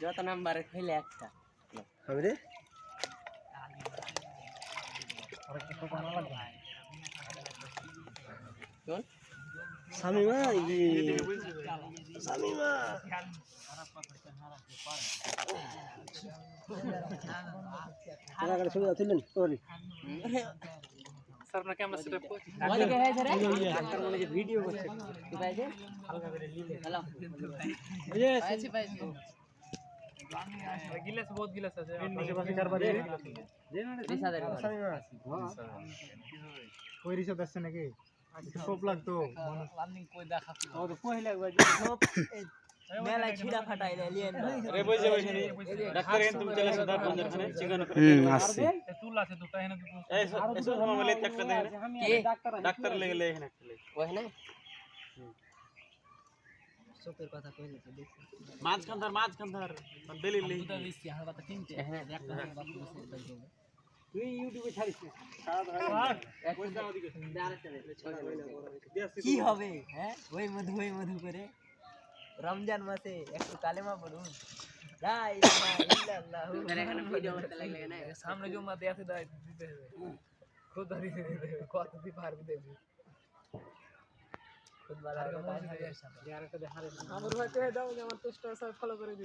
যত নাম্বার খেলে একটা হবে রে শামিমা শামিমা ছবি তুললেন স্যার আপনার ক্যামেরা সেটআপ করছি ওদিকে হয়েছে রে ডাক্তার বলে যে ভিডিও করছে কি পাইছে হালকা করে নিলে হ্যালো পাইছি পাইছি গিলাস বহুত গিলাস আছে আশেপাশে কারবার রিসাদের কই রিসাদ আসছে নাকি সব লাগতো রানিং কই দেখাচ্ছি ও তো পহিলা একবার সব মেলা ছিড়া ফাটাই লিয়েন রে বইছে ডাক্তার এখানে তুমি চলে আসো বন্ধের খানে চিকন করে আসছে তুল আছে দুটো এখানে দুটো এসো মামা লেতে একটা দেন কি ডাক্তার লেগে লে এখানে একটা লে ওখানে সতের কথা কইলে তো দেখি মাঝখান ধর বেলি লে দুটো দিছি আর কথা কিনতে হ্যাঁ একটা বাকি বসে তুই ইউটিউবে ছাড়িস কি হবে হ্যাঁ ওই মধু করে রমজান মাসে একটু কালেমা পড়ুন লা ইলাহা ইল্লাল্লাহ এখানে ভিডিও করতে লাগলে না সামনে জমা দেয়াতে দিতে হবে খুদ ধরে দিতে হবে কত দি পারবে দেবে খুদ বাজার কথা আমার ভাইতে দাও যে আমার টেস্টার সব ফলো করে দিও